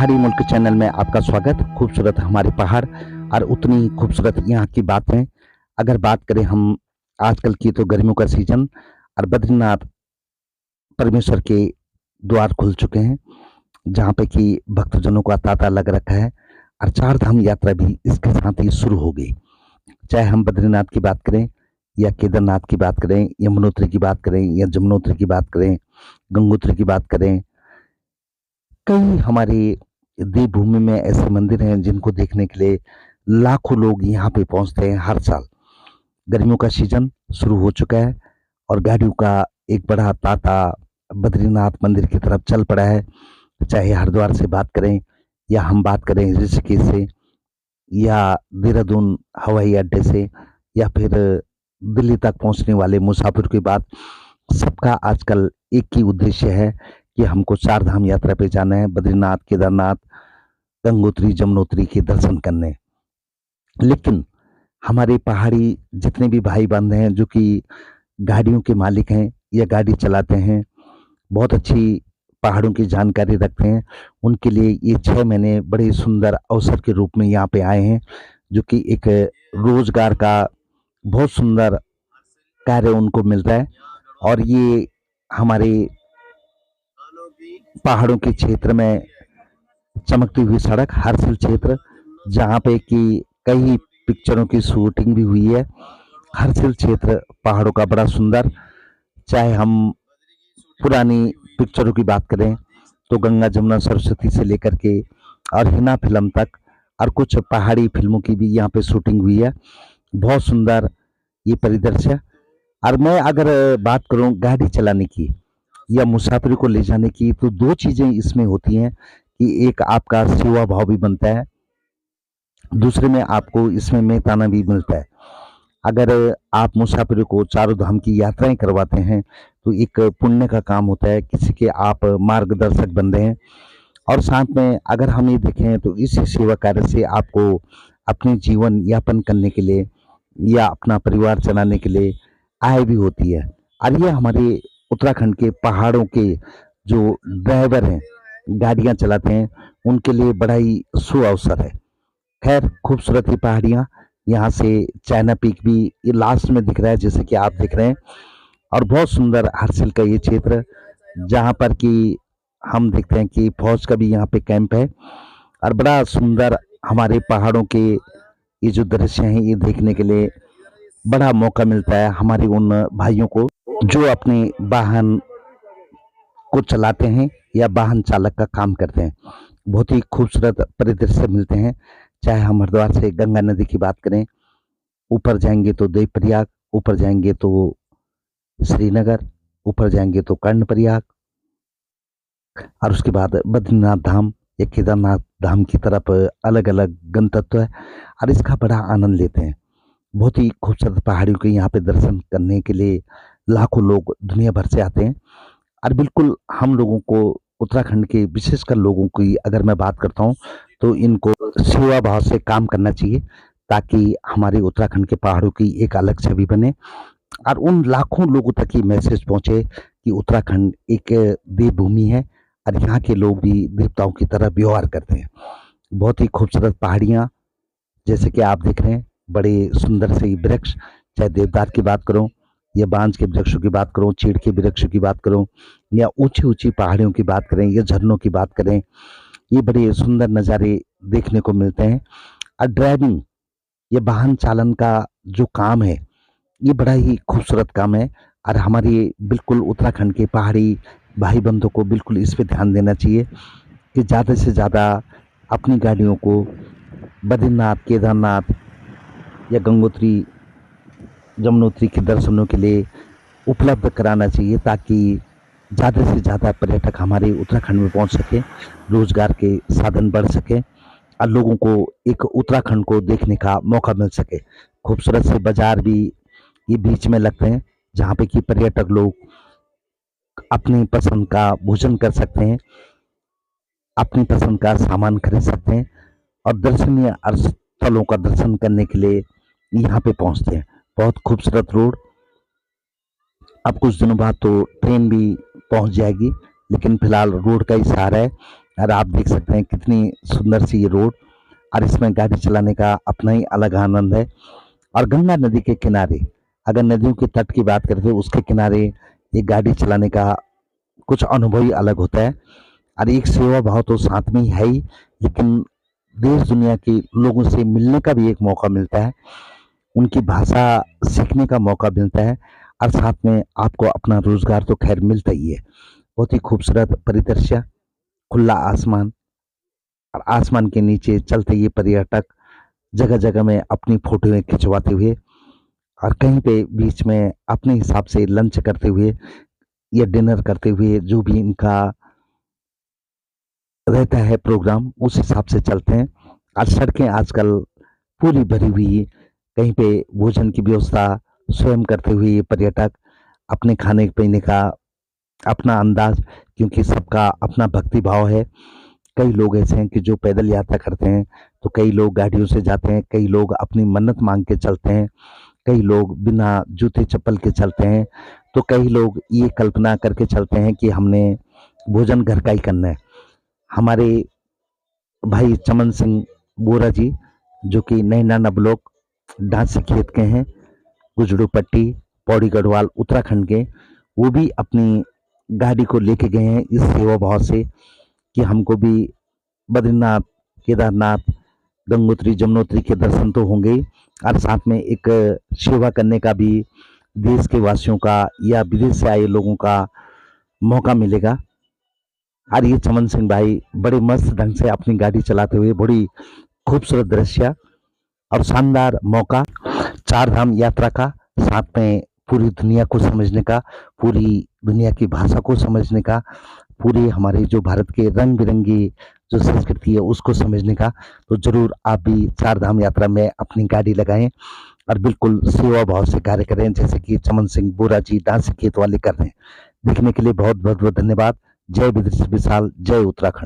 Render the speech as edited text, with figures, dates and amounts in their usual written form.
पहाड़ी मुल्क चैनल में आपका स्वागत। खूबसूरत हमारे पहाड़ और उतनी खूबसूरत यहाँ की बातें। अगर बात करें हम आजकल की, तो गर्मियों का सीजन और बद्रीनाथ परमेश्वर के द्वार खुल चुके हैं, जहाँ पे कि भक्तजनों का तांता लग रखा है और चार धाम यात्रा भी इसके साथ ही शुरू हो गई। चाहे हम बद्रीनाथ की बात करें या केदारनाथ की बात करें, यमुनोत्री की बात करें या जमुनोत्री की बात करें, गंगोत्री की बात करें, कई हमारे देवभूमि में ऐसे मंदिर हैं जिनको देखने के लिए लाखों लोग यहाँ पे पहुंचते हैं हर साल। गर्मियों का सीजन शुरू हो चुका है और गाड़ियों का एक बड़ा तांता बद्रीनाथ मंदिर की तरफ चल पड़ा है। चाहे हरिद्वार से बात करें या हम बात करें ऋषिकेश से या देहरादून हवाई अड्डे से या फिर दिल्ली तक पहुंचने वाले मुसाफिर की बात, सबका आजकल एक ही उद्देश्य है कि हमको चार धाम यात्रा पे जाना है, बद्रीनाथ, केदारनाथ, गंगोत्री, जमुनोत्री के दर्शन करने। लेकिन हमारे पहाड़ी जितने भी भाई बंद हैं जो कि गाड़ियों के मालिक हैं या गाड़ी चलाते हैं, बहुत अच्छी पहाड़ों की जानकारी रखते हैं, उनके लिए ये 6 महीने बड़े सुंदर अवसर के रूप में यहाँ पे आए हैं, जो कि एक रोजगार का बहुत सुंदर कार्य उनको मिल रहा है। और ये हमारे पहाड़ों के क्षेत्र में चमकती हुई सड़क हर्षिल क्षेत्र, जहाँ पे कि कई पिक्चरों की शूटिंग भी हुई है। हर्षिल क्षेत्र पहाड़ों का बड़ा सुंदर। चाहे हम पुरानी पिक्चरों की बात करें तो गंगा जमुना सरस्वती से लेकर के और हिना फिल्म तक और कुछ पहाड़ी फिल्मों की भी यहाँ पे शूटिंग हुई है। बहुत सुंदर ये परिदृश्य। और मैं अगर बात करूं गाड़ी चलाने की या मुसाफिर को ले जाने की, तो दो चीजें इसमें होती हैं कि एक आपका सेवा भाव भी बनता है, दूसरे में आपको इसमें मेहताना भी मिलता है। अगर आप मुसाफिर को चारों धाम की यात्राएं करवाते हैं तो एक पुण्य का काम होता है, किसी के आप मार्गदर्शक बन रहे हैं। और साथ में अगर हम ये देखें तो इसी सेवा कार्य से आपको अपने जीवन यापन करने के लिए या अपना परिवार चलाने के लिए आय भी होती है। और ये हमारे उत्तराखंड के पहाड़ों के जो ड्राइवर हैं, गाड़ियां चलाते हैं, उनके लिए बड़ा ही सुअवसर है। खैर, खूबसूरत ही पहाड़ियाँ, यहाँ से चाइना पीक भी ये लास्ट में दिख रहा है जैसे कि आप दिख रहे हैं। और बहुत सुंदर हर्षिल का ये क्षेत्र, जहाँ पर कि हम देखते हैं कि फौज का भी यहाँ पे कैंप है। और बड़ा सुंदर हमारे पहाड़ों के ये जो दृश्य हैं, ये देखने के लिए बड़ा मौका मिलता है हमारे उन भाइयों को जो अपने वाहन को चलाते हैं या वाहन चालक का काम करते हैं। बहुत ही खूबसूरत परिदृश्य मिलते हैं। चाहे हम हरिद्वार से गंगा नदी की बात करें, ऊपर जाएंगे तो देवप्रयाग, ऊपर जाएंगे तो श्रीनगर, ऊपर जाएंगे तो कर्णप्रयाग, और उसके बाद बद्रीनाथ धाम या केदारनाथ धाम की तरफ अलग अलग गंतव्य है और इसका बड़ा आनंद लेते हैं। बहुत ही खूबसूरत पहाड़ियों के यहाँ पे दर्शन करने के लिए लाखों लोग दुनिया भर से आते हैं। और बिल्कुल हम लोगों को उत्तराखंड के विशेषकर लोगों की अगर मैं बात करता हूँ तो इनको सेवा भाव से काम करना चाहिए, ताकि हमारे उत्तराखंड के पहाड़ों की एक अलग छवि बने और उन लाखों लोगों तक ये मैसेज पहुंचे कि उत्तराखंड एक देवभूमि है और यहाँ के लोग भी देवताओं की तरह व्यवहार करते हैं। बहुत ही खूबसूरत पहाड़ियाँ जैसे कि आप देख रहे हैं, बड़े सुंदर से वृक्ष, चाहे देवदार की बात करूं या बांज के वृक्षों की बात करूं, चीड़ के वृक्षों की बात करूं या ऊंची ऊंची पहाड़ियों की बात करें या झरनों की बात करें, ये बड़े सुंदर नज़ारे देखने को मिलते हैं। और ड्राइविंग या वाहन चालन का जो काम है, ये बड़ा ही खूबसूरत काम है। और हमारे बिल्कुल उत्तराखंड के पहाड़ी भाई बंधुओं को बिल्कुल इस पे ध्यान देना चाहिए कि ज़्यादा से ज़्यादा अपनी गाड़ियों को बद्रीनाथ, केदारनाथ या गंगोत्री, जमुनोत्री के दर्शनों के लिए उपलब्ध कराना चाहिए, ताकि ज़्यादा से ज़्यादा पर्यटक हमारे उत्तराखंड में पहुंच सके, रोजगार के साधन बढ़ सके और लोगों को एक उत्तराखंड को देखने का मौका मिल सके। खूबसूरत से बाजार भी ये बीच में लगते हैं, जहाँ पे कि पर्यटक लोग अपनी पसंद का भोजन कर सकते हैं, अपनी पसंद का सामान खरीद सकते हैं और दर्शनीय स्थलों का दर्शन करने के लिए यहाँ पे पहुँचते हैं। बहुत खूबसूरत रोड। अब कुछ दिनों बाद तो ट्रेन भी पहुँच जाएगी, लेकिन फिलहाल रोड का ही सहारा है और आप देख सकते हैं कितनी सुंदर सी ये रोड, और इसमें गाड़ी चलाने का अपना ही अलग आनंद है। और गंगा नदी के किनारे, अगर नदियों के तट की बात करें तो उसके किनारे ये गाड़ी चलाने का कुछ अनुभव ही अलग होता है। और एक सेवा भाव तो साथ में ही है ही, लेकिन देश दुनिया के लोगों से मिलने का भी एक मौका मिलता है, उनकी भाषा सीखने का मौका मिलता है, और साथ में आपको अपना रोजगार तो खैर मिलता ही है। बहुत ही खूबसूरत परिदृश्य, खुला आसमान, और आसमान के नीचे चलते ये पर्यटक जगह जगह में अपनी फोटोएं खिंचवाते हुए, और कहीं पे बीच में अपने हिसाब से लंच करते हुए या डिनर करते हुए, जो भी इनका रहता है प्रोग्राम, उस हिसाब से चलते हैं। और सड़कें आजकल पूरी भरी हुई, कहीं पे भोजन की व्यवस्था स्वयं करते हुए ये पर्यटक अपने खाने पीने का अपना अंदाज, क्योंकि सबका अपना भक्ति भाव है। कई लोग ऐसे हैं कि जो पैदल यात्रा करते हैं, तो कई लोग गाड़ियों से जाते हैं, कई लोग अपनी मन्नत मांग के चलते हैं, कई लोग बिना जूते चप्पल के चलते हैं, तो कई लोग ये कल्पना करके चलते हैं कि हमने भोजन घर का ही करना है। हमारे भाई चमन सिंह बोरा जी, जो कि नैना ब्लॉक डांसी खेत के हैं, गुजड़ू पट्टी, पौड़ी गढ़वाल उत्तराखंड के, वो भी अपनी गाड़ी को लेके गए हैं इस सेवा भाव से कि हमको भी बद्रीनाथ, केदारनाथ, गंगोत्री, जमुनोत्री के दर्शन तो होंगे ही, और साथ में एक सेवा करने का भी देश के वासियों का या विदेश से आए लोगों का मौका मिलेगा। और ये चमन सिंह भाई बड़े मस्त ढंग से अपनी गाड़ी चलाते हुए, बड़ी खूबसूरत दृश्य और शानदार मौका, चार धाम यात्रा का, साथ में पूरी दुनिया को समझने का, पूरी दुनिया की भाषा को समझने का, पूरे हमारे जो भारत के रंग बिरंगी जो संस्कृति है उसको समझने का। तो जरूर आप भी चार धाम यात्रा में अपनी गाड़ी लगाएं और बिल्कुल सेवा भाव से कार्य करें, जैसे कि चमन सिंह बोरा जी डांसी खेत वाले कर रहे हैं। देखने के लिए बहुत बहुत बहुत धन्यवाद। जय विदेश विशाल, जय उत्तराखंड।